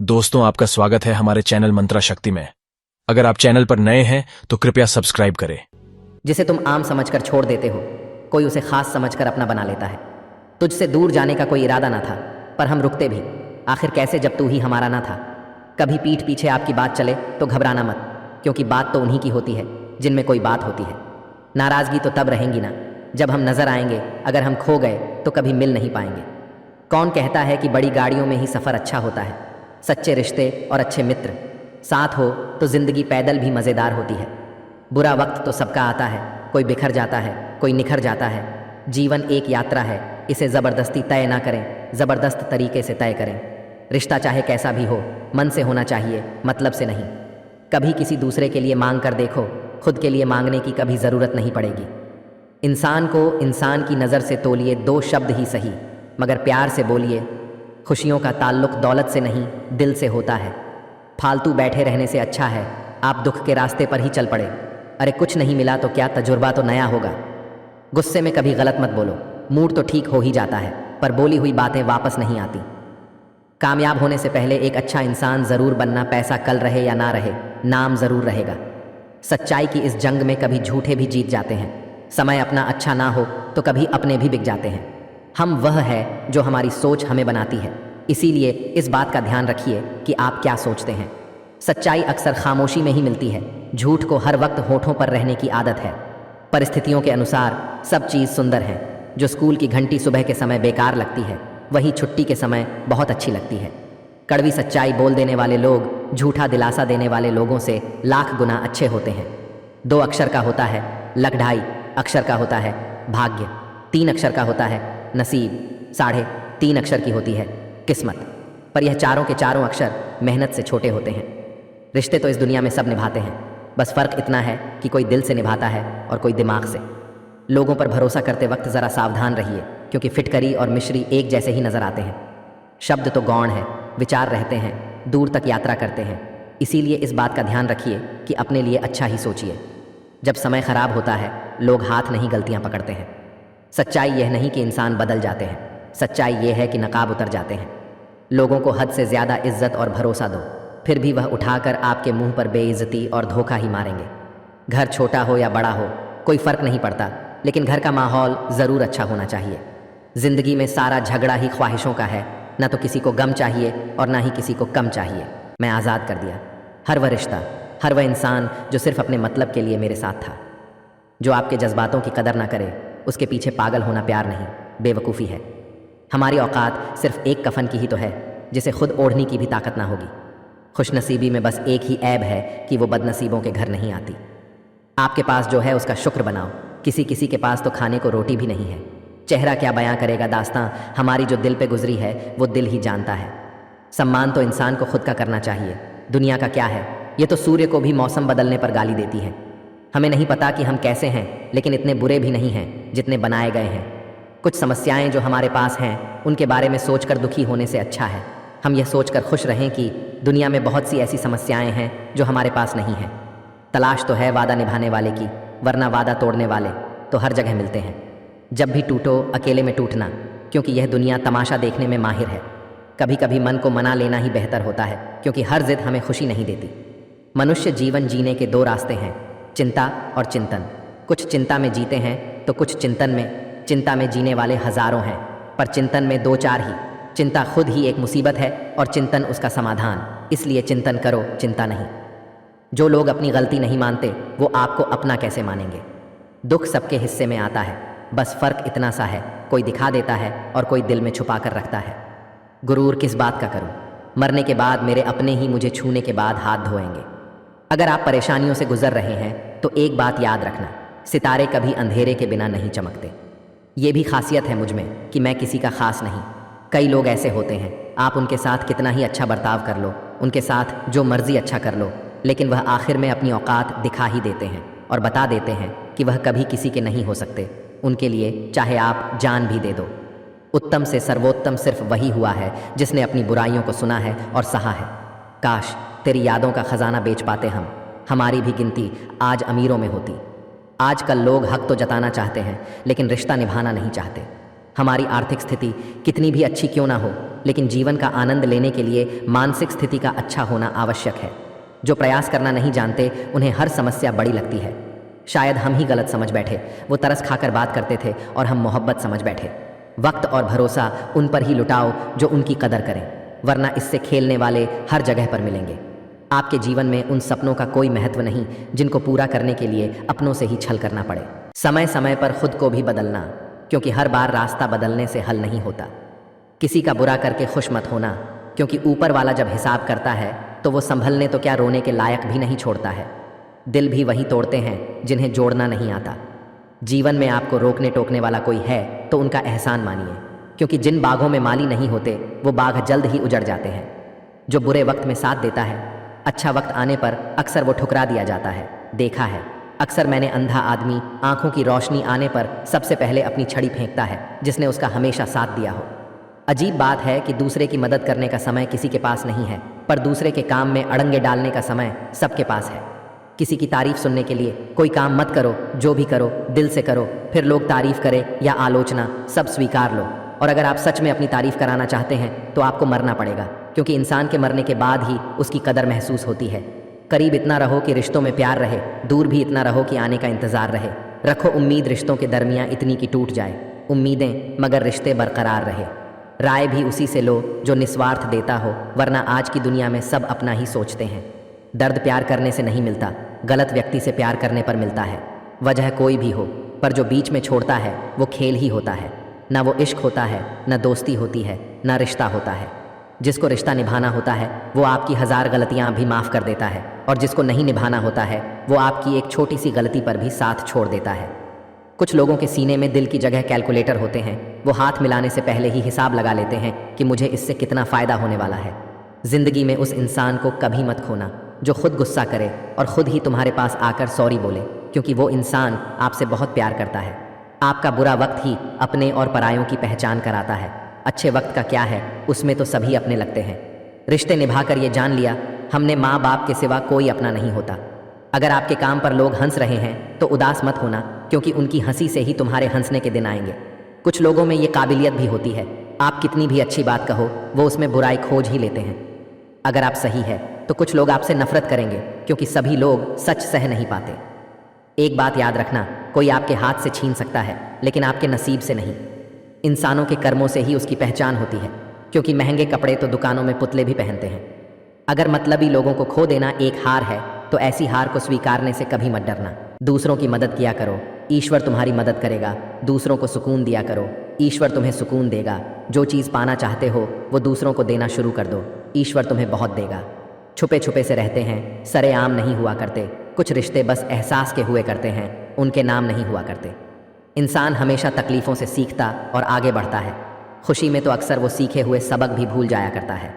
दोस्तों, आपका स्वागत है हमारे चैनल मंत्रा शक्ति में। अगर आप चैनल पर नए हैं तो कृपया सब्सक्राइब करें। जिसे तुम आम समझकर छोड़ देते हो, कोई उसे खास समझकर अपना बना लेता है। तुझसे दूर जाने का कोई इरादा ना था, पर हम रुकते भी आखिर कैसे जब तू ही हमारा ना था। कभी पीठ पीछे आपकी बात चले तो घबराना मत, क्योंकि बात तो उन्हीं की होती है जिनमें कोई बात होती है। नाराज़गी तो तब रहेंगी ना जब हम नज़र आएंगे। अगर हम खो गए तो कभी मिल नहीं पाएंगे। कौन कहता है कि बड़ी गाड़ियों में ही सफ़र अच्छा होता है। सच्चे रिश्ते और अच्छे मित्र साथ हो तो ज़िंदगी पैदल भी मज़ेदार होती है। बुरा वक्त तो सबका आता है, कोई बिखर जाता है, कोई निखर जाता है। जीवन एक यात्रा है, इसे ज़बरदस्ती तय ना करें, ज़बरदस्त तरीके से तय करें। रिश्ता चाहे कैसा भी हो, मन से होना चाहिए, मतलब से नहीं। कभी किसी दूसरे के लिए मांग कर देखो, खुद के लिए मांगने की कभी ज़रूरत नहीं पड़ेगी। इंसान को इंसान की नज़र से तोलिए, दो शब्द ही सही, मगर प्यार से बोलिए। खुशियों का ताल्लुक दौलत से नहीं, दिल से होता है। फालतू बैठे रहने से अच्छा है आप दुख के रास्ते पर ही चल पड़े। अरे कुछ नहीं मिला तो क्या, तजुर्बा तो नया होगा। गुस्से में कभी गलत मत बोलो, मूड तो ठीक हो ही जाता है, पर बोली हुई बातें वापस नहीं आती। कामयाब होने से पहले एक अच्छा इंसान ज़रूर बनना। पैसा कल रहे या ना रहे, नाम ज़रूर रहेगा। सच्चाई की इस जंग में कभी झूठे भी जीत जाते हैं। समय अपना अच्छा ना हो तो कभी अपने भी बिक जाते हैं। हम वह है जो हमारी सोच हमें बनाती है, इसीलिए इस बात का ध्यान रखिए कि आप क्या सोचते हैं। सच्चाई अक्सर खामोशी में ही मिलती है, झूठ को हर वक्त होठों पर रहने की आदत है। परिस्थितियों के अनुसार सब चीज़ सुंदर है। जो स्कूल की घंटी सुबह के समय बेकार लगती है, वही छुट्टी के समय बहुत अच्छी लगती है। कड़वी सच्चाई बोल देने वाले लोग झूठा दिलासा देने वाले लोगों से लाख गुना अच्छे होते हैं। 2 अक्षर का होता है लक, 2.5 अक्षर का होता है भाग्य, 3 अक्षर का होता है नसीब, 3.5 अक्षर की होती है किस्मत। पर यह चारों के चारों अक्षर मेहनत से छोटे होते हैं। रिश्ते तो इस दुनिया में सब निभाते हैं, बस फ़र्क इतना है कि कोई दिल से निभाता है और कोई दिमाग से। लोगों पर भरोसा करते वक्त ज़रा सावधान रहिए, क्योंकि फिटकरी और मिश्री एक जैसे ही नज़र आते हैं। शब्द तो गौण है, विचार रहते हैं, दूर तक यात्रा करते हैं। इसीलिए इस बात का ध्यान रखिए कि अपने लिए अच्छा ही सोचिए। जब समय ख़राब होता है, लोग हाथ नहीं गलतियाँ पकड़ते हैं। सच्चाई यह नहीं कि इंसान बदल जाते हैं, सच्चाई यह है कि नकाब उतर जाते हैं। लोगों को हद से ज़्यादा इज्जत और भरोसा दो, फिर भी वह उठाकर आपके मुंह पर बेइज्जती और धोखा ही मारेंगे। घर छोटा हो या बड़ा हो, कोई फ़र्क नहीं पड़ता, लेकिन घर का माहौल ज़रूर अच्छा होना चाहिए। ज़िंदगी में सारा झगड़ा ही ख्वाहिशों का है, ना तो किसी को गम चाहिए और ना ही किसी को कम चाहिए। मैं आज़ाद कर दिया हर वह रिश्ता, हर वह इंसान जो सिर्फ अपने मतलब के लिए मेरे साथ था। जो आपके जज्बातों की कदर ना करे, उसके पीछे पागल होना प्यार नहीं, बेवकूफ़ी है। हमारी औकात सिर्फ एक कफन की ही तो है, जिसे खुद ओढ़ने की भी ताकत ना होगी। खुशनसीबी में बस एक ही ऐब है कि वो बदनसीबों के घर नहीं आती। आपके पास जो है उसका शुक्र बनाओ, किसी किसी के पास तो खाने को रोटी भी नहीं है। चेहरा क्या बयां करेगा दास्तां, हमारी जो दिल पे गुजरी है वो दिल ही जानता है। सम्मान तो इंसान को खुद का करना चाहिए, दुनिया का क्या है। ये तो सूर्य को भी मौसम बदलने पर गाली देती है। हमें नहीं पता कि हम कैसे हैं, लेकिन इतने बुरे भी नहीं हैं जितने बनाए गए हैं। कुछ समस्याएं जो हमारे पास हैं, उनके बारे में सोचकर दुखी होने से अच्छा है हम यह सोचकर खुश रहें कि दुनिया में बहुत सी ऐसी समस्याएं हैं जो हमारे पास नहीं हैं। तलाश तो है वादा निभाने वाले की, वरना वादा तोड़ने वाले तो हर जगह मिलते हैं। जब भी टूटो अकेले में टूटना, क्योंकि यह दुनिया तमाशा देखने में माहिर है। कभी कभी मन को मना लेना ही बेहतर होता है, क्योंकि हर जिद हमें खुशी नहीं देती। मनुष्य जीवन जीने के 2 रास्ते हैं, चिंता और चिंतन। कुछ चिंता में जीते हैं तो कुछ चिंतन में। चिंता में जीने वाले हज़ारों हैं, पर चिंतन में 2-4 ही। चिंता खुद ही एक मुसीबत है और चिंतन उसका समाधान। इसलिए चिंतन करो, चिंता नहीं। जो लोग अपनी गलती नहीं मानते, वो आपको अपना कैसे मानेंगे। दुख सबके हिस्से में आता है, बस फ़र्क इतना सा है, कोई दिखा देता है और कोई दिल में छुपा कर रखता है। गुरूर किस बात का करूं, मरने के बाद मेरे अपने ही मुझे छूने के बाद हाथ धोएंगे। अगर आप परेशानियों से गुजर रहे हैं तो एक बात याद रखना, सितारे कभी अंधेरे के बिना नहीं चमकते। ये भी खासियत है मुझ में कि मैं किसी का ख़ास नहीं। कई लोग ऐसे होते हैं, आप उनके साथ कितना ही अच्छा बर्ताव कर लो, उनके साथ जो मर्ज़ी अच्छा कर लो, लेकिन वह आखिर में अपनी औकात दिखा ही देते हैं और बता देते हैं कि वह कभी किसी के नहीं हो सकते। उनके लिए चाहे आप जान भी दे दो। उत्तम से सर्वोत्तम सिर्फ वही हुआ है जिसने अपनी बुराइयों को सुना है और सहा है। काश तेरी यादों का ख़जाना बेच पाते हम, हमारी भी गिनती आज अमीरों में होती। आजकल लोग हक तो जताना चाहते हैं, लेकिन रिश्ता निभाना नहीं चाहते। हमारी आर्थिक स्थिति कितनी भी अच्छी क्यों ना हो, लेकिन जीवन का आनंद लेने के लिए मानसिक स्थिति का अच्छा होना आवश्यक है। जो प्रयास करना नहीं जानते उन्हें हर समस्या बड़ी लगती है। शायद हम ही गलत समझ बैठे, वो तरस खाकर बात करते थे और हम मोहब्बत समझ बैठे। वक्त और भरोसा उन पर ही लुटाओ जो उनकी कदर करें, वरना इससे खेलने वाले हर जगह पर मिलेंगे। आपके जीवन में उन सपनों का कोई महत्व नहीं जिनको पूरा करने के लिए अपनों से ही छल करना पड़े। समय समय पर खुद को भी बदलना, क्योंकि हर बार रास्ता बदलने से हल नहीं होता। किसी का बुरा करके खुश मत होना, क्योंकि ऊपर वाला जब हिसाब करता है तो वो संभलने तो क्या रोने के लायक भी नहीं छोड़ता है। दिल भी वही तोड़ते हैं जिन्हें जोड़ना नहीं आता। जीवन में आपको रोकने टोकने वाला कोई है तो उनका एहसान मानिए, क्योंकि जिन बागों में माली नहीं होते वो बाग जल्द ही उजड़ जाते हैं। जो बुरे वक्त में साथ देता है, अच्छा वक्त आने पर अक्सर वो ठुकरा दिया जाता है। देखा है अक्सर मैंने, अंधा आदमी आंखों की रोशनी आने पर सबसे पहले अपनी छड़ी फेंकता है जिसने उसका हमेशा साथ दिया हो। अजीब बात है कि दूसरे की मदद करने का समय किसी के पास नहीं है, पर दूसरे के काम में अड़ंगे डालने का समय सबके पास है। किसी की तारीफ सुनने के लिए कोई काम मत करो, जो भी करो दिल से करो, फिर लोग तारीफ करें या आलोचना सब स्वीकार लो। और अगर आप सच में अपनी तारीफ कराना चाहते हैं तो आपको मरना पड़ेगा, क्योंकि इंसान के मरने के बाद ही उसकी कदर महसूस होती है। करीब इतना रहो कि रिश्तों में प्यार रहे, दूर भी इतना रहो कि आने का इंतजार रहे। रखो उम्मीद रिश्तों के दरमियान इतनी कि टूट जाए उम्मीदें, मगर रिश्ते बरकरार रहे। राय भी उसी से लो जो निस्वार्थ देता हो, वरना आज की दुनिया में सब अपना ही सोचते हैं। दर्द प्यार करने से नहीं मिलता, गलत व्यक्ति से प्यार करने पर मिलता है। वजह कोई भी हो, पर जो बीच में छोड़ता है वो खेल ही होता है। ना वो इश्क होता है, ना दोस्ती होती है, ना रिश्ता होता है। जिसको रिश्ता निभाना होता है वो आपकी 1000 गलतियां भी माफ़ कर देता है, और जिसको नहीं निभाना होता है वो आपकी एक छोटी सी गलती पर भी साथ छोड़ देता है। कुछ लोगों के सीने में दिल की जगह कैलकुलेटर होते हैं। वो हाथ मिलाने से पहले ही हिसाब लगा लेते हैं कि मुझे इससे कितना फ़ायदा होने वाला है। ज़िंदगी में उस इंसान को कभी मत खोना जो खुद गुस्सा करे और खुद ही तुम्हारे पास आकर सॉरी बोले, क्योंकि वो इंसान आपसे बहुत प्यार करता है। आपका बुरा वक्त ही अपने और परायों की पहचान कराता है। अच्छे वक्त का क्या है, उसमें तो सभी अपने लगते हैं। रिश्ते निभाकर ये जान लिया हमने, माँ बाप के सिवा कोई अपना नहीं होता। अगर आपके काम पर लोग हंस रहे हैं तो उदास मत होना, क्योंकि उनकी हंसी से ही तुम्हारे हंसने के दिन आएंगे। कुछ लोगों में ये काबिलियत भी होती है, आप कितनी भी अच्छी बात कहो वो उसमें बुराई खोज ही लेते हैं। अगर आप सही है तो कुछ लोग आपसे नफरत करेंगे, क्योंकि सभी लोग सच सह नहीं पाते। एक बात याद रखना, कोई आपके हाथ से छीन सकता है लेकिन आपके नसीब से नहीं। इंसानों के कर्मों से ही उसकी पहचान होती है, क्योंकि महंगे कपड़े तो दुकानों में पुतले भी पहनते हैं। अगर मतलबी लोगों को खो देना एक हार है तो ऐसी हार को स्वीकारने से कभी मत डरना। दूसरों की मदद किया करो, ईश्वर तुम्हारी मदद करेगा। दूसरों को सुकून दिया करो, ईश्वर तुम्हें सुकून देगा। जो चीज़ पाना चाहते हो वो दूसरों को देना शुरू कर दो, ईश्वर तुम्हें बहुत देगा। छुपे छुपे से रहते हैं, सरेआम नहीं हुआ करते। कुछ रिश्ते बस एहसास के हुए करते हैं, उनके नाम नहीं हुआ करते। इंसान हमेशा तकलीफ़ों से सीखता और आगे बढ़ता है। खुशी में तो अक्सर वो सीखे हुए सबक भी भूल जाया करता है।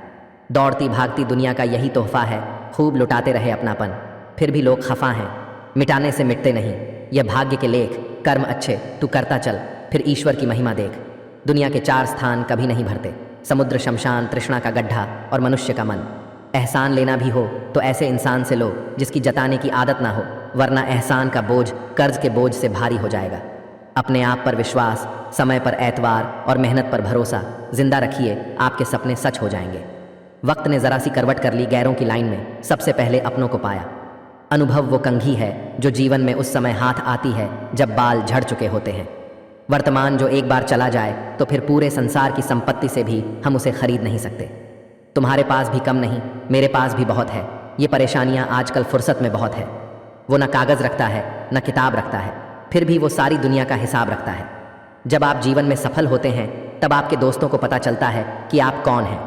दौड़ती भागती दुनिया का यही तोहफा है, खूब लुटाते रहे अपनापन, फिर भी लोग खफा हैं। मिटाने से मिटते नहीं, यह भाग्य के लेख। कर्म अच्छे तू करता चल, फिर ईश्वर की महिमा देख। दुनिया के 4 स्थान कभी नहीं भरते, समुद्र, शमशान, तृष्णा का गड्ढा और मनुष्य का मन। एहसान लेना भी हो तो ऐसे इंसान से लो जिसकी जताने की आदत ना हो, वरना एहसान का बोझ कर्ज के बोझ से भारी हो जाएगा। अपने आप पर विश्वास, समय पर एतवार और मेहनत पर भरोसा जिंदा रखिए, आपके सपने सच हो जाएंगे। वक्त ने ज़रा सी करवट कर ली गैरों की लाइन में, सबसे पहले अपनों को पाया। अनुभव वो कंघी है जो जीवन में उस समय हाथ आती है जब बाल झड़ चुके होते हैं। वर्तमान जो एक बार चला जाए तो फिर पूरे संसार की संपत्ति से भी हम उसे खरीद नहीं सकते। तुम्हारे पास भी कम नहीं, मेरे पास भी बहुत है। ये परेशानियां आजकल फुर्सत में बहुत है। वो ना कागज़ रखता है ना किताब रखता है, फिर भी वो सारी दुनिया का हिसाब रखता है। जब आप जीवन में सफल होते हैं तब आपके दोस्तों को पता चलता है कि आप कौन हैं।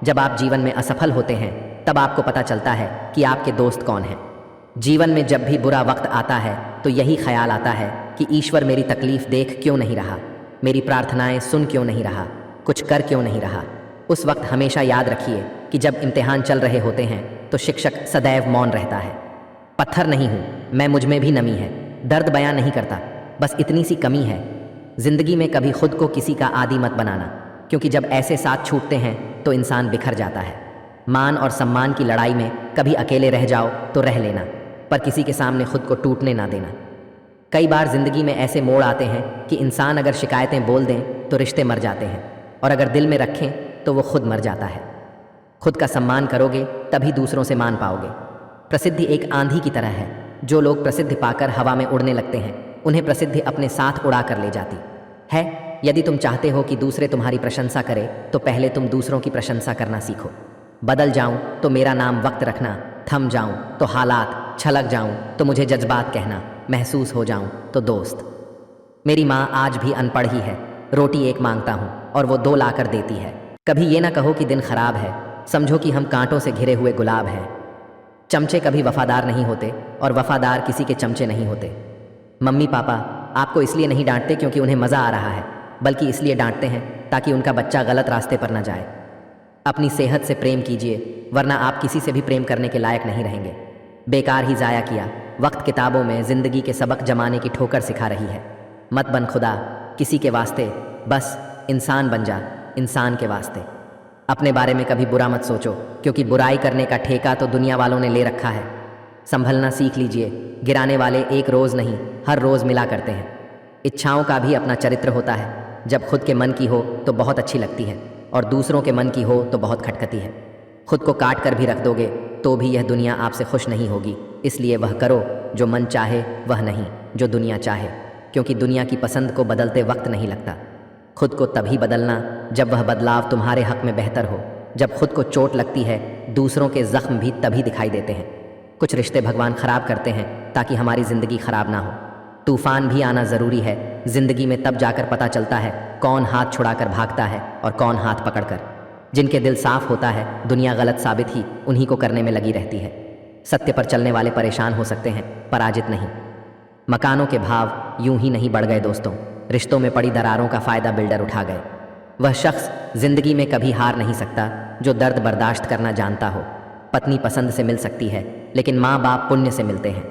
जब आप जीवन में असफल होते हैं तब आपको पता चलता है कि आपके दोस्त कौन हैं। जीवन में जब भी बुरा वक्त आता है तो यही ख्याल आता है कि ईश्वर मेरी तकलीफ़ देख क्यों नहीं रहा, मेरी प्रार्थनाएं सुन क्यों नहीं रहा, कुछ कर क्यों नहीं रहा। उस वक्त हमेशा याद रखिए कि जब इम्तिहान चल रहे होते हैं तो शिक्षक सदैव मौन रहता है। पत्थर नहीं हूँ मैं, मुझ में भी नमी है। दर्द बयां नहीं करता, बस इतनी सी कमी है। जिंदगी में कभी खुद को किसी का आदी मत बनाना, क्योंकि जब ऐसे साथ छूटते हैं तो इंसान बिखर जाता है। मान और सम्मान की लड़ाई में कभी अकेले रह जाओ तो रह लेना, पर किसी के सामने खुद को टूटने ना देना। कई बार जिंदगी में ऐसे मोड़ आते हैं कि इंसान अगर शिकायतें बोल दें तो रिश्ते मर जाते हैं, और अगर दिल में रखें तो वो खुद मर जाता है। खुद का सम्मान करोगे तभी दूसरों से मान पाओगे। प्रसिद्धि एक आंधी की तरह है। जो लोग प्रसिद्धि पाकर हवा में उड़ने लगते हैं उन्हें प्रसिद्धि अपने साथ उड़ा कर ले जाती है। यदि तुम चाहते हो कि दूसरे तुम्हारी प्रशंसा करें तो पहले तुम दूसरों की प्रशंसा करना सीखो। बदल जाऊं तो मेरा नाम वक्त रखना, थम जाऊं तो हालात, छलक जाऊं तो मुझे जज्बात कहना, महसूस हो जाऊं तो दोस्त। मेरी माँ आज भी अनपढ़ ही है। रोटी एक मांगता हूँ और वो 2 लाकर देती है। कभी ये ना कहो कि दिन खराब है, समझो कि हम कांटों से घिरे हुए गुलाब हैं। चमचे कभी वफादार नहीं होते और वफादार किसी के चमचे नहीं होते। मम्मी पापा आपको इसलिए नहीं डांटते क्योंकि उन्हें मज़ा आ रहा है, बल्कि इसलिए डांटते हैं ताकि उनका बच्चा गलत रास्ते पर न जाए। अपनी सेहत से प्रेम कीजिए, वरना आप किसी से भी प्रेम करने के लायक नहीं रहेंगे। बेकार ही ज़ाया किया वक्त। किताबों में ज़िंदगी के सबक जमाने की ठोकर सिखा रही है। मत बन खुदा किसी के वास्ते, बस इंसान बन जा इंसान के वास्ते। अपने बारे में कभी बुरा मत सोचो, क्योंकि बुराई करने का ठेका तो दुनिया वालों ने ले रखा है। संभलना सीख लीजिए। गिराने वाले एक रोज़ नहीं, हर रोज़ मिला करते हैं। इच्छाओं का भी अपना चरित्र होता है। जब खुद के मन की हो तो बहुत अच्छी लगती है और दूसरों के मन की हो तो बहुत खटखती है। खुद को काट कर भी रख दोगे तो भी यह दुनिया आपसे खुश नहीं होगी। इसलिए वह करो जो मन चाहे, वह नहीं जो दुनिया चाहे, क्योंकि दुनिया की पसंद को बदलते वक्त नहीं लगता। खुद को तभी बदलना जब वह बदलाव तुम्हारे हक में बेहतर हो। जब खुद को चोट लगती है, दूसरों के जख्म भी तभी दिखाई देते हैं। कुछ रिश्ते भगवान खराब करते हैं ताकि हमारी ज़िंदगी खराब ना हो। तूफान भी आना ज़रूरी है। ज़िंदगी में तब जाकर पता चलता है कौन हाथ छुड़ाकर भागता है और कौन हाथ पकड़कर। जिनके दिल साफ होता है, दुनिया गलत साबित ही उन्हीं को करने में लगी रहती है। सत्य पर चलने वाले परेशान हो सकते हैं, पराजित नहीं। मकानों के भाव यूं ही नहीं बढ़ गए दोस्तों, रिश्तों में पड़ी दरारों का फ़ायदा बिल्डर उठा गए। वह शख्स ज़िंदगी में कभी हार नहीं सकता जो दर्द बर्दाश्त करना जानता हो। पत्नी पसंद से मिल सकती है, लेकिन माँ बाप पुण्य से मिलते हैं।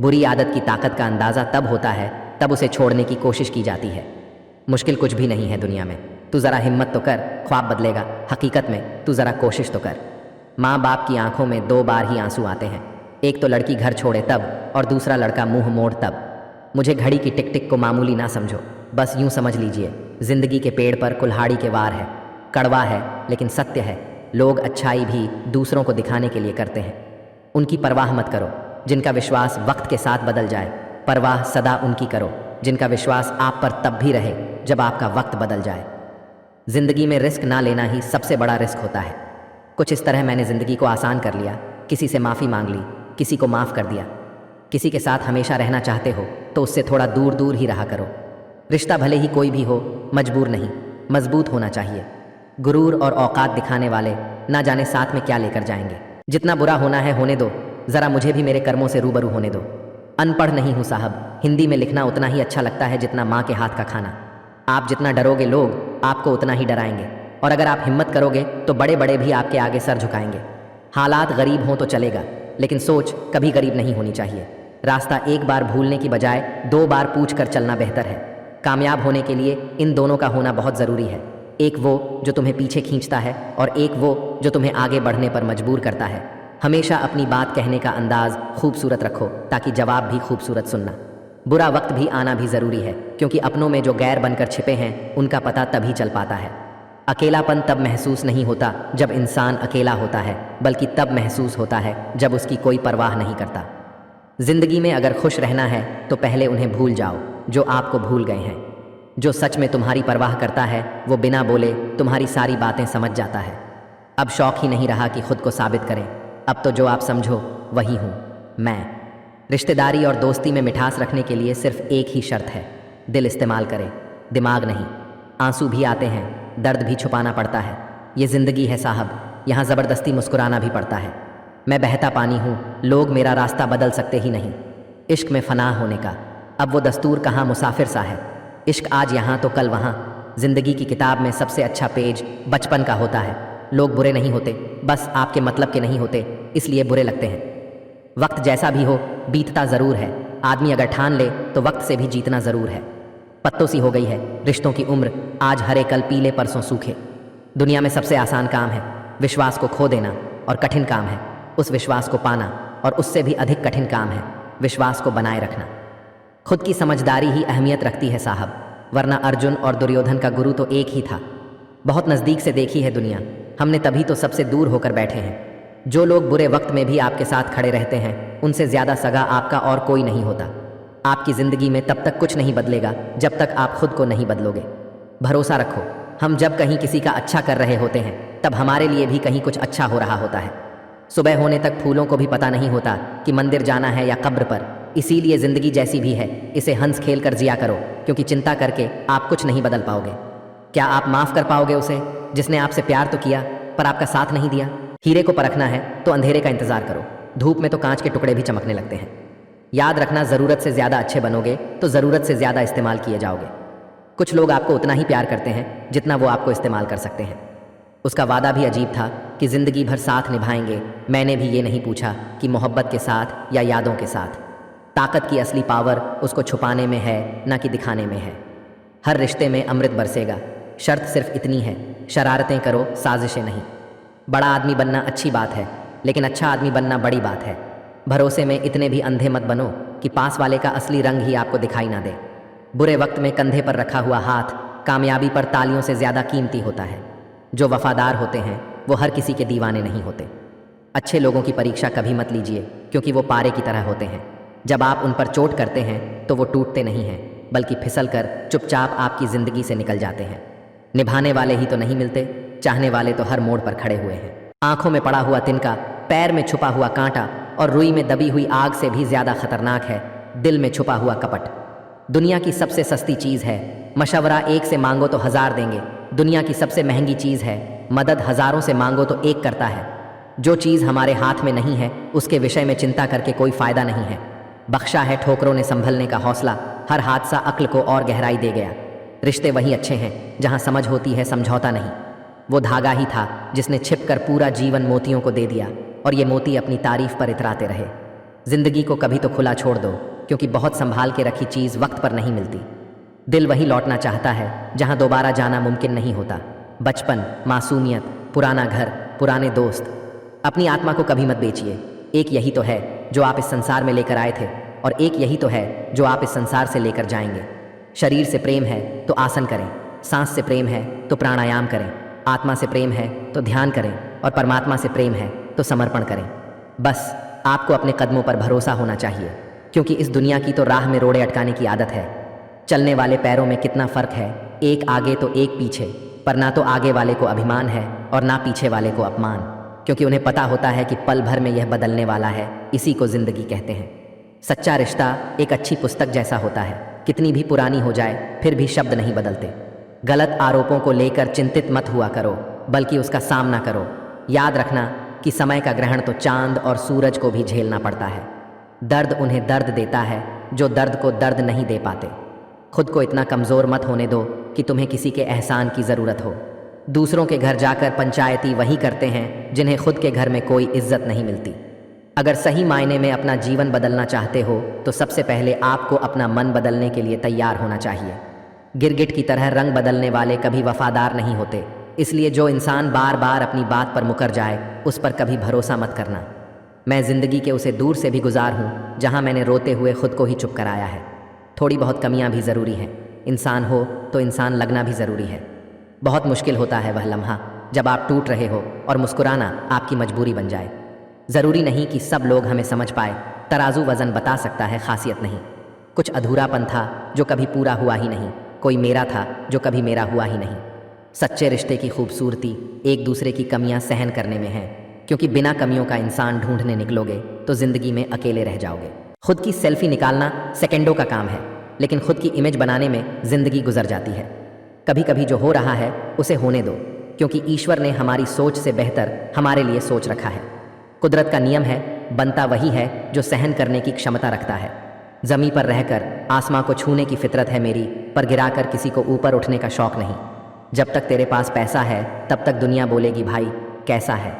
बुरी आदत की ताकत का अंदाज़ा तब होता है तब उसे छोड़ने की कोशिश की जाती है। मुश्किल कुछ भी नहीं है दुनिया में। तू ज़रा हिम्मत तो कर, ख्वाब बदलेगा। हकीकत में तू ज़रा कोशिश तो कर। माँ बाप की आंखों में 2 बार ही आंसू आते हैं। एक तो लड़की घर छोड़े तब, और दूसरा लड़का मुंह मोड़ तब। मुझे घड़ी की टिक टिक को मामूली ना समझो, बस यूं समझ लीजिए जिंदगी के पेड़ पर कुल्हाड़ी के वार है। कड़वा है लेकिन सत्य है। लोग अच्छाई भी दूसरों को दिखाने के लिए करते हैं। उनकी परवाह मत करो जिनका विश्वास वक्त के साथ बदल जाए। परवाह सदा उनकी करो जिनका विश्वास आप पर तब भी रहे जब आपका वक्त बदल जाए। जिंदगी में रिस्क ना लेना ही सबसे बड़ा रिस्क होता है। कुछ इस तरह मैंने ज़िंदगी को आसान कर लिया। किसी से माफ़ी मांग ली, किसी को माफ़ कर दिया। किसी के साथ हमेशा रहना चाहते हो तो उससे थोड़ा दूर दूर ही रहा करो। रिश्ता भले ही कोई भी हो, मजबूर नहीं, मजबूत होना चाहिए। गुरूर और औकात दिखाने वाले ना जाने साथ में क्या लेकर जाएंगे। जितना बुरा होना है होने दो, ज़रा मुझे भी मेरे कर्मों से रूबरू होने दो। अनपढ़ नहीं हूँ साहब, हिंदी में लिखना उतना ही अच्छा लगता है जितना माँ के हाथ का खाना। आप जितना डरोगे लोग आपको उतना ही डराएंगे, और अगर आप हिम्मत करोगे तो बड़े बड़े भी आपके आगे सर झुकाएंगे। हालात गरीब हों तो चलेगा, लेकिन सोच कभी गरीब नहीं होनी चाहिए। रास्ता एक बार भूलने की बजाय 2 बार पूछ कर चलना बेहतर है। कामयाब होने के लिए इन दोनों का होना बहुत ज़रूरी है। एक वो जो तुम्हें पीछे खींचता है और एक वो जो तुम्हें आगे बढ़ने पर मजबूर करता है। हमेशा अपनी बात कहने का अंदाज खूबसूरत रखो ताकि जवाब भी खूबसूरत सुनना। बुरा वक्त भी आना भी ज़रूरी है, क्योंकि अपनों में जो गैर बनकर छिपे हैं उनका पता तभी चल पाता है। अकेलापन तब महसूस नहीं होता जब इंसान अकेला होता है, बल्कि तब महसूस होता है जब उसकी कोई परवाह नहीं करता। जिंदगी में अगर खुश रहना है तो पहले उन्हें भूल जाओ जो आपको भूल गए हैं। जो सच में तुम्हारी परवाह करता है वो बिना बोले तुम्हारी सारी बातें समझ जाता है। अब शौक ही नहीं रहा कि खुद को साबित करें। अब तो जो आप समझो वही हूँ मैं। रिश्तेदारी और दोस्ती में मिठास रखने के लिए सिर्फ एक ही शर्त है, दिल इस्तेमाल करें, दिमाग नहीं। आंसू भी आते हैं, दर्द भी छुपाना पड़ता है। ये ज़िंदगी है साहब, यहाँ ज़बरदस्ती मुस्कुराना भी पड़ता है। मैं बहता पानी हूँ, लोग मेरा रास्ता बदल सकते ही नहीं। इश्क में फना होने का अब वो दस्तूर कहाँ मुसाफिर सा है। इश्क आज यहाँ तो कल वहाँ। ज़िंदगी की किताब में सबसे अच्छा पेज बचपन का होता है। लोग बुरे नहीं होते, बस आपके मतलब के नहीं होते, इसलिए बुरे लगते हैं। वक्त जैसा भी हो बीतता ज़रूर है। आदमी अगर ठान ले तो वक्त से भी जीतना ज़रूर है। पत्तों सी हो गई है रिश्तों की उम्र, आज हरे कल पीले परसों सूखे। दुनिया में सबसे आसान काम है विश्वास को खो देना, और कठिन काम है उस विश्वास को पाना, और उससे भी अधिक कठिन काम है विश्वास को बनाए रखना। खुद की समझदारी ही अहमियत रखती है साहब, वरना अर्जुन और दुर्योधन का गुरु तो एक ही था। बहुत नज़दीक से देखी है दुनिया, हमने तभी तो सबसे दूर होकर बैठे हैं। जो लोग बुरे वक्त में भी आपके साथ खड़े रहते हैं, उनसे ज़्यादा सगा आपका और कोई नहीं होता। आपकी ज़िंदगी में तब तक कुछ नहीं बदलेगा जब तक आप खुद को नहीं बदलोगे। भरोसा रखो, हम जब कहीं किसी का अच्छा कर रहे होते हैं तब हमारे लिए भी कहीं कुछ अच्छा हो रहा होता है। सुबह होने तक फूलों को भी पता नहीं होता कि मंदिर जाना है या कब्र पर। इसीलिए ज़िंदगी जैसी भी है, इसे हंस खेल कर जिया करो, क्योंकि चिंता करके आप कुछ नहीं बदल पाओगे। क्या आप माफ़ कर पाओगे उसे जिसने आपसे प्यार तो किया पर आपका साथ नहीं दिया? हीरे को परखना है तो अंधेरे का इंतजार करो, धूप में तो कांच के टुकड़े भी चमकने लगते हैं। याद रखना, ज़रूरत से ज़्यादा अच्छे बनोगे तो ज़रूरत से ज़्यादा इस्तेमाल किए जाओगे। कुछ लोग आपको उतना ही प्यार करते हैं जितना वो आपको इस्तेमाल कर सकते हैं। उसका वादा भी अजीब था कि ज़िंदगी भर साथ निभाएंगे। मैंने भी ये नहीं पूछा कि मोहब्बत के साथ या यादों के साथ। ताकत की असली पावर उसको छुपाने में है, ना कि दिखाने में है। हर रिश्ते में अमृत बरसेगा, शर्त सिर्फ इतनी है, शरारतें करो, साजिशें नहीं। बड़ा आदमी बनना अच्छी बात है, लेकिन अच्छा आदमी बनना बड़ी बात है। भरोसे में इतने भी अंधे मत बनो कि पास वाले का असली रंग ही आपको दिखाई ना दे। बुरे वक्त में कंधे पर रखा हुआ हाथ कामयाबी पर तालियों से ज़्यादा कीमती होता है। जो वफादार होते हैं वो हर किसी के दीवाने नहीं होते। अच्छे लोगों की परीक्षा कभी मत लीजिए, क्योंकि वो पारे की तरह होते हैं। जब आप उन पर चोट करते हैं तो वो टूटते नहीं हैं, बल्कि फिसल कर चुपचाप आपकी ज़िंदगी से निकल जाते हैं। निभाने वाले ही तो नहीं मिलते, चाहने वाले तो हर मोड़ पर खड़े हुए हैं। आंखों में पड़ा हुआ तिनका, पैर में छुपा हुआ कांटा और रुई में दबी हुई आग से भी ज़्यादा खतरनाक है दिल में छुपा हुआ कपट। दुनिया की सबसे सस्ती चीज़ है मशवरा, एक से मांगो तो 1000 देंगे। दुनिया की सबसे महंगी चीज़ है मदद, हज़ारों से मांगो तो एक करता है। जो चीज़ हमारे हाथ में नहीं है उसके विषय में चिंता करके कोई फ़ायदा नहीं है। बख्शा है ठोकरों ने संभलने का हौसला, हर हादसा अक्ल को और गहराई दे गया। रिश्ते वही अच्छे हैं जहाँ समझ होती है, समझौता नहीं। वो धागा ही था जिसने छिपकर पूरा जीवन मोतियों को दे दिया, और ये मोती अपनी तारीफ पर इतराते रहे। जिंदगी को कभी तो खुला छोड़ दो, क्योंकि बहुत संभाल के रखी चीज़ वक्त पर नहीं मिलती। दिल वही लौटना चाहता है जहाँ दोबारा जाना मुमकिन नहीं होता। बचपन, मासूमियत, पुराना घर, पुराने दोस्त। अपनी आत्मा को कभी मत बेचिए। एक यही तो है जो आप इस संसार में लेकर आए थे, और एक यही तो है जो आप इस संसार से लेकर जाएंगे। शरीर से प्रेम है तो आसन करें, सांस से प्रेम है तो प्राणायाम करें, आत्मा से प्रेम है तो ध्यान करें, और परमात्मा से प्रेम है तो समर्पण करें। बस आपको अपने कदमों पर भरोसा होना चाहिए, क्योंकि इस दुनिया की तो राह में रोड़े अटकाने की आदत है। चलने वाले पैरों में कितना फ़र्क है, एक आगे तो एक पीछे, पर ना तो आगे वाले को अभिमान है और ना पीछे वाले को अपमान, क्योंकि उन्हें पता होता है कि पल भर में यह बदलने वाला है। इसी को ज़िंदगी कहते हैं। सच्चा रिश्ता एक अच्छी पुस्तक जैसा होता है, कितनी भी पुरानी हो जाए फिर भी शब्द नहीं बदलते। गलत आरोपों को लेकर चिंतित मत हुआ करो, बल्कि उसका सामना करो। याद रखना कि समय का ग्रहण तो चांद और सूरज को भी झेलना पड़ता है। दर्द उन्हें दर्द देता है जो दर्द को दर्द नहीं दे पाते। खुद को इतना कमज़ोर मत होने दो कि तुम्हें किसी के एहसान की ज़रूरत हो। दूसरों के घर जाकर पंचायती वही करते हैं जिन्हें खुद के घर में कोई इज्जत नहीं मिलती। अगर सही मायने में अपना जीवन बदलना चाहते हो तो सबसे पहले आपको अपना मन बदलने के लिए तैयार होना चाहिए। गिरगिट की तरह रंग बदलने वाले कभी वफादार नहीं होते, इसलिए जो इंसान बार बार अपनी बात पर मुकर जाए उस पर कभी भरोसा मत करना। मैं ज़िंदगी के उसे दूर से भी गुजार हूँ जहाँ मैंने रोते हुए खुद को ही चुप कराया है। थोड़ी बहुत कमियाँ भी ज़रूरी हैं, इंसान हो तो इंसान लगना भी ज़रूरी है। बहुत मुश्किल होता है वह लम्हा जब आप टूट रहे हो और मुस्कुराना आपकी मजबूरी बन जाए। ज़रूरी नहीं कि सब लोग हमें समझ पाए, तराजू वज़न बता सकता है, खासियत नहीं। कुछ अधूरापन था जो कभी पूरा हुआ ही नहीं, कोई मेरा था जो कभी मेरा हुआ ही नहीं। सच्चे रिश्ते की खूबसूरती एक दूसरे की कमियां सहन करने में है, क्योंकि बिना कमियों का इंसान ढूंढने निकलोगे तो ज़िंदगी में अकेले रह जाओगे। खुद की सेल्फी निकालना सेकंडों का काम है, लेकिन खुद की इमेज बनाने में ज़िंदगी गुजर जाती है। कभी कभी जो हो रहा है उसे होने दो, क्योंकि ईश्वर ने हमारी सोच से बेहतर हमारे लिए सोच रखा है। कुदरत का नियम है, बनता वही है जो सहन करने की क्षमता रखता है। ज़मीं पर रहकर आसमां को छूने की फितरत है मेरी, पर गिराकर किसी को ऊपर उठने का शौक़ नहीं। जब तक तेरे पास पैसा है तब तक दुनिया बोलेगी भाई कैसा है।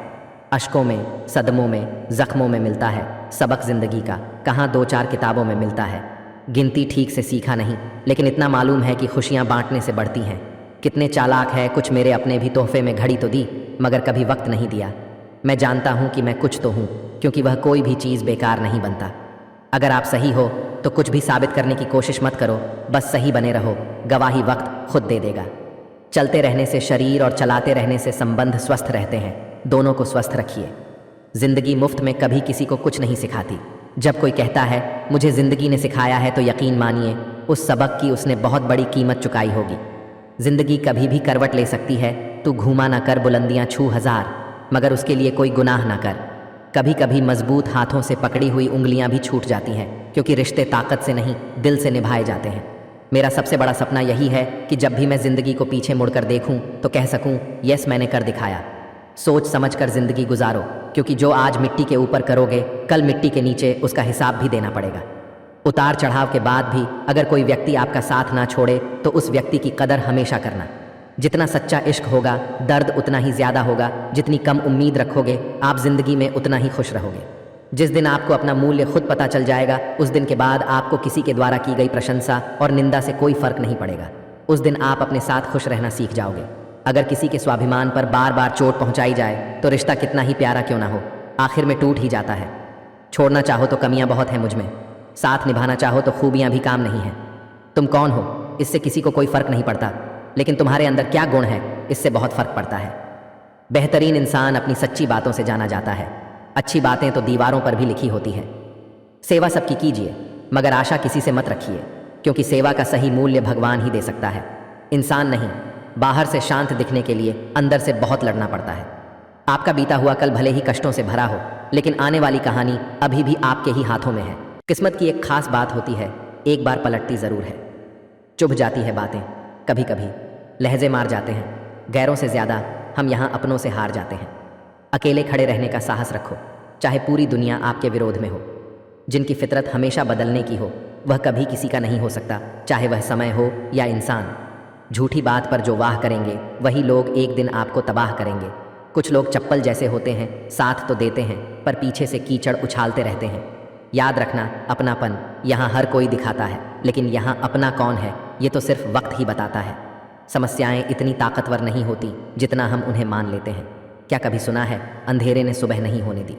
अश्कों में, सदमों में, ज़ख्मों में मिलता है सबक ज़िंदगी का, कहाँ 2-4 किताबों में मिलता है। गिनती ठीक से सीखा नहीं, लेकिन इतना मालूम है कि खुशियाँ बांटने से बढ़ती हैं। कितने चालाक है, कुछ मेरे अपने भी तोहफे में घड़ी तो दी, मगर कभी वक्त नहीं दिया। मैं जानता हूँ कि मैं कुछ तो हूँ, क्योंकि वह कोई भी चीज़ बेकार नहीं बनता। अगर आप सही हो तो कुछ भी साबित करने की कोशिश मत करो, बस सही बने रहो, गवाही वक्त खुद दे देगा। चलते रहने से शरीर और चलाते रहने से संबंध स्वस्थ रहते हैं। दोनों को स्वस्थ रखिए। जिंदगी मुफ्त में कभी किसी को कुछ नहीं सिखाती। जब कोई कहता है मुझे जिंदगी ने सिखाया है, तो यकीन मानिए उस सबक की उसने बहुत बड़ी कीमत चुकाई होगी। जिंदगी कभी भी करवट ले सकती है। तू घूमा ना कर बुलंदियां छू हजार, मगर उसके लिए कोई गुनाह ना कर। कभी कभी मजबूत हाथों से पकड़ी हुई उंगलियां भी छूट जाती हैं, क्योंकि रिश्ते ताकत से नहीं दिल से निभाए जाते हैं। मेरा सबसे बड़ा सपना यही है कि जब भी मैं जिंदगी को पीछे मुड़कर देखूं तो कह सकूं यस, मैंने कर दिखाया। सोच समझ कर जिंदगी गुजारो, क्योंकि जो आज मिट्टी के ऊपर करोगे कल मिट्टी के नीचे उसका हिसाब भी देना पड़ेगा। उतार चढ़ाव के बाद भी अगर कोई व्यक्ति आपका साथ ना छोड़े तो उस व्यक्ति की कदर हमेशा करना। जितना सच्चा इश्क होगा दर्द उतना ही ज़्यादा होगा। जितनी कम उम्मीद रखोगे आप जिंदगी में उतना ही खुश रहोगे। जिस दिन आपको अपना मूल्य खुद पता चल जाएगा, उस दिन के बाद आपको किसी के द्वारा की गई प्रशंसा और निंदा से कोई फर्क नहीं पड़ेगा। उस दिन आप अपने साथ खुश रहना सीख जाओगे। अगर किसी के स्वाभिमान पर बार बार चोट पहुंचाई जाए तो रिश्ता कितना ही प्यारा क्यों ना हो, आखिर में टूट ही जाता है। छोड़ना चाहो तो कमियां बहुत हैं मुझ में, साथ निभाना चाहो तो खूबियां भी काम नहीं हैं। तुम कौन हो इससे किसी को कोई फर्क नहीं पड़ता, लेकिन तुम्हारे अंदर क्या गुण है इससे बहुत फर्क पड़ता है। बेहतरीन इंसान अपनी सच्ची बातों से जाना जाता है। अच्छी बातें तो दीवारों पर भी लिखी होती हैं। सेवा सबकी कीजिए, मगर आशा किसी से मत रखिए, क्योंकि सेवा का सही मूल्य भगवान ही दे सकता है, इंसान नहीं। बाहर से शांत दिखने के लिए अंदर से बहुत लड़ना पड़ता है। आपका बीता हुआ कल भले ही कष्टों से भरा हो, लेकिन आने वाली कहानी अभी भी आपके ही हाथों में है। किस्मत की एक खास बात होती है, एक बार पलटती ज़रूर है। चुभ जाती है बातें, कभी कभी लहजे मार जाते हैं। गैरों से ज़्यादा हम यहाँ अपनों से हार जाते हैं। अकेले खड़े रहने का साहस रखो, चाहे पूरी दुनिया आपके विरोध में हो। जिनकी फितरत हमेशा बदलने की हो वह कभी किसी का नहीं हो सकता, चाहे वह समय हो या इंसान। झूठी बात पर जो वाह करेंगे वही लोग एक दिन आपको तबाह करेंगे। कुछ लोग चप्पल जैसे होते हैं, साथ तो देते हैं पर पीछे से कीचड़ उछालते रहते हैं। याद रखना, अपनापन यहाँ हर कोई दिखाता है, लेकिन यहाँ अपना कौन है ये तो सिर्फ वक्त ही बताता है। समस्याएं इतनी ताकतवर नहीं होती जितना हम उन्हें मान लेते हैं। क्या कभी सुना है अंधेरे ने सुबह नहीं होने दी?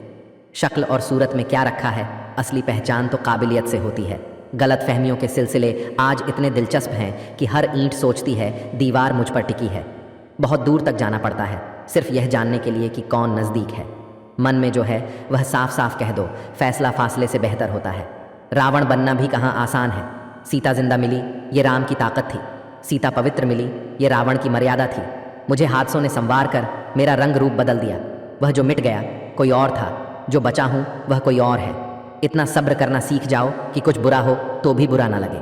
शक्ल और सूरत में क्या रखा है, असली पहचान तो काबिलियत से होती है। गलत फहमियों के सिलसिले आज इतने दिलचस्प हैं कि हर ईंट सोचती है दीवार मुझ पर टिकी है। बहुत दूर तक जाना पड़ता है सिर्फ यह जानने के लिए कि कौन नज़दीक है। मन में जो है वह साफ साफ कह दो, फैसला फासले से बेहतर होता है। रावण बनना भी कहाँ आसान है। सीता जिंदा मिली ये राम की ताकत थी, सीता पवित्र मिली ये रावण की मर्यादा थी। मुझे हादसों ने संवार कर मेरा रंग रूप बदल दिया। वह जो मिट गया कोई और था, जो बचा हूँ वह कोई और है। इतना सब्र करना सीख जाओ कि कुछ बुरा हो तो भी बुरा ना लगे।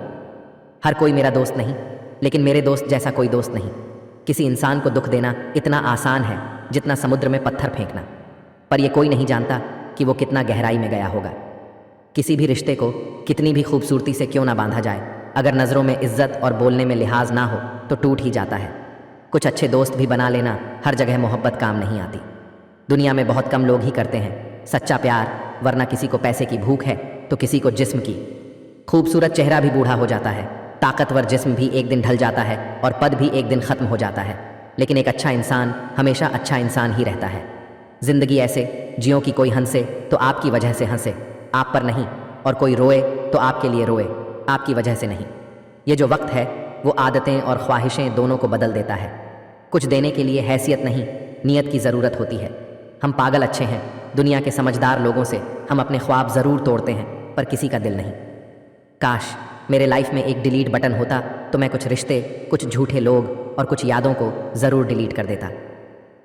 हर कोई मेरा दोस्त नहीं, लेकिन मेरे दोस्त जैसा कोई दोस्त नहीं। किसी इंसान को दुख देना इतना आसान है जितना समुद्र में पत्थर फेंकना, पर यह कोई नहीं जानता कि वो कितना गहराई में गया होगा। किसी भी रिश्ते को कितनी भी खूबसूरती से क्यों ना बांधा जाए, अगर नज़रों में इज्जत और बोलने में लिहाज ना हो तो टूट ही जाता है। कुछ अच्छे दोस्त भी बना लेना, हर जगह मोहब्बत काम नहीं आती। दुनिया में बहुत कम लोग ही करते हैं सच्चा प्यार, वरना किसी को पैसे की भूख है तो किसी को जिस्म की। खूबसूरत चेहरा भी बूढ़ा हो जाता है, ताकतवर जिस्म भी एक दिन ढल जाता है और पद भी एक दिन ख़त्म हो जाता है, लेकिन एक अच्छा इंसान हमेशा अच्छा इंसान ही रहता है। जिंदगी ऐसे जियो कि कोई हंसे तो आपकी वजह से हंसे, आप पर नहीं, और कोई रोए तो आपके लिए रोए, आपकी वजह से नहीं। ये जो वक्त है वो आदतें और ख्वाहिशें दोनों को बदल देता है। कुछ देने के लिए हैसियत नहीं, नीयत की ज़रूरत होती है। हम पागल अच्छे हैं, दुनिया के समझदार लोगों से हम अपने ख्वाब ज़रूर तोड़ते हैं, पर किसी का दिल नहीं। काश मेरे लाइफ में एक डिलीट बटन होता तो मैं कुछ रिश्ते, कुछ झूठे लोग और कुछ यादों को ज़रूर डिलीट कर देता।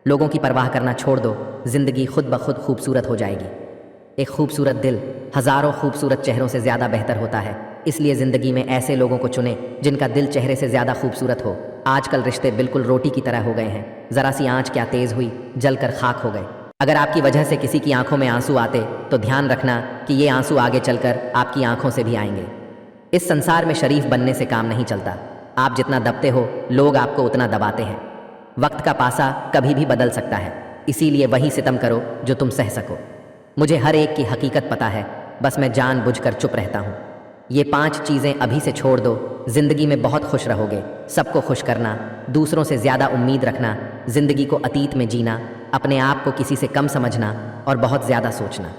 लोगों की परवाह करना छोड़ दो, ज़िंदगी खुद ब खुद खूबसूरत हो जाएगी। एक खूबसूरत दिल हज़ारों खूबसूरत चेहरों से ज़्यादा बेहतर होता है, इसलिए ज़िंदगी में ऐसे लोगों को चुने जिनका दिल चेहरे से ज़्यादा खूबसूरत हो। आजकल रिश्ते बिल्कुल रोटी की तरह हो गए हैं, ज़रा सी आँच क्या तेज़ हुई जलकर खाक हो गए। अगर आपकी वजह से किसी की आंखों में आंसू आते तो ध्यान रखना कि ये आंसू आगे चलकर आपकी आंखों से भी आएंगे। इस संसार में शरीफ बनने से काम नहीं चलता। आप जितना दबते हो लोग आपको उतना दबाते हैं। वक्त का पासा कभी भी बदल सकता है, इसीलिए वही सितम करो जो तुम सह सको। मुझे हर एक की हकीकत पता है, बस मैं जानबूझकर चुप रहता हूँ। ये 5 चीज़ें अभी से छोड़ दो, जिंदगी में बहुत खुश रहोगे। सबको खुश करना, दूसरों से ज़्यादा उम्मीद रखना, जिंदगी को अतीत में जीना, अपने आप को किसी से कम समझना और बहुत ज़्यादा सोचना।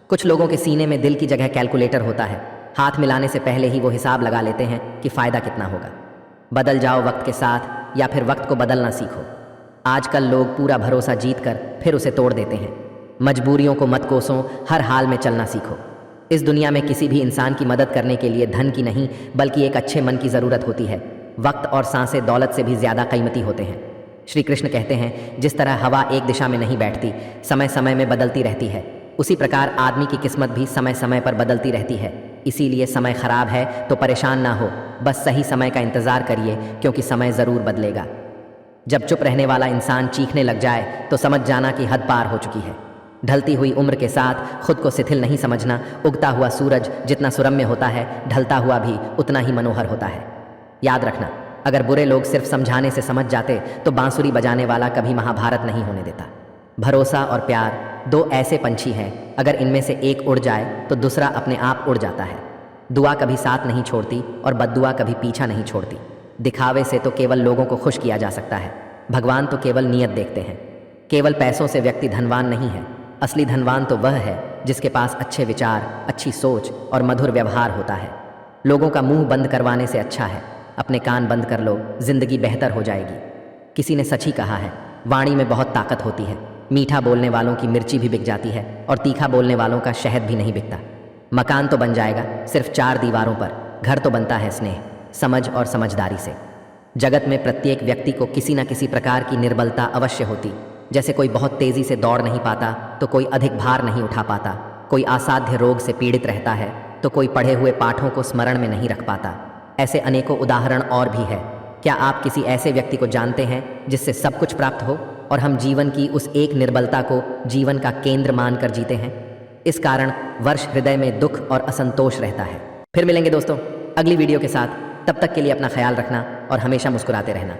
कुछ लोगों के सीने में दिल की जगह कैलकुलेटर होता है, हाथ मिलाने से पहले ही वो हिसाब लगा लेते हैं कि फ़ायदा कितना होगा। बदल जाओ वक्त के साथ, या फिर वक्त को बदलना सीखो। आजकल लोग पूरा भरोसा जीत कर फिर उसे तोड़ देते हैं। मजबूरियों को मत कोसो, हर हाल में चलना सीखो। इस दुनिया में किसी भी इंसान की मदद करने के लिए धन की नहीं बल्कि एक अच्छे मन की ज़रूरत होती है। वक्त और सांसें दौलत से भी ज़्यादा कीमती होते हैं। श्री कृष्ण कहते हैं, जिस तरह हवा एक दिशा में नहीं बैठती, समय समय में बदलती रहती है, उसी प्रकार आदमी की किस्मत भी समय समय पर बदलती रहती है। इसीलिए समय खराब है तो परेशान ना हो, बस सही समय का इंतज़ार करिए, क्योंकि समय ज़रूर बदलेगा। जब चुप रहने वाला इंसान चीखने लग जाए तो समझ जाना कि हद पार हो चुकी है। ढलती हुई उम्र के साथ खुद को शिथिल नहीं समझना। उगता हुआ सूरज जितना सुरम्य होता है, ढलता हुआ भी उतना ही मनोहर होता है। याद रखना, अगर बुरे लोग सिर्फ समझाने से समझ जाते तो बांसुरी बजाने वाला कभी महाभारत नहीं होने देता। भरोसा और प्यार दो ऐसे पंछी हैं, अगर इनमें से एक उड़ जाए तो दूसरा अपने आप उड़ जाता है। दुआ कभी साथ नहीं छोड़ती और बद्दुआ कभी पीछा नहीं छोड़ती। दिखावे से तो केवल लोगों को खुश किया जा सकता है, भगवान तो केवल नीयत देखते हैं। केवल पैसों से व्यक्ति धनवान नहीं है, असली धनवान तो वह है जिसके पास अच्छे विचार, अच्छी सोच और मधुर व्यवहार होता है। लोगों का मुंह बंद करवाने से अच्छा है अपने कान बंद कर लो, जिंदगी बेहतर हो जाएगी। किसी ने सच ही कहा है, वाणी में बहुत ताकत होती है। मीठा बोलने वालों की मिर्ची भी बिक जाती है और तीखा बोलने वालों का शहद भी नहीं बिकता। मकान तो बन जाएगा सिर्फ 4 दीवारों पर, घर तो बनता है स्नेह, समझ और समझदारी से। जगत में प्रत्येक व्यक्ति को किसी न किसी प्रकार की निर्बलता अवश्य होती। जैसे कोई बहुत तेजी से दौड़ नहीं पाता तो कोई अधिक भार नहीं उठा पाता, कोई असाध्य रोग से पीड़ित रहता है तो कोई पढ़े हुए पाठों को स्मरण में नहीं रख पाता। ऐसे अनेकों उदाहरण और भी है। क्या आप किसी ऐसे व्यक्ति को जानते हैं जिससे सब कुछ प्राप्त हो और हम जीवन की उस एक निर्बलता को जीवन का केंद्र मानकर जीते हैं? इस कारण वर्ष हृदय में दुख और असंतोष रहता है। फिर मिलेंगे दोस्तों अगली वीडियो के साथ। तब तक के लिए अपना ख्याल रखना और हमेशा मुस्कुराते रहना।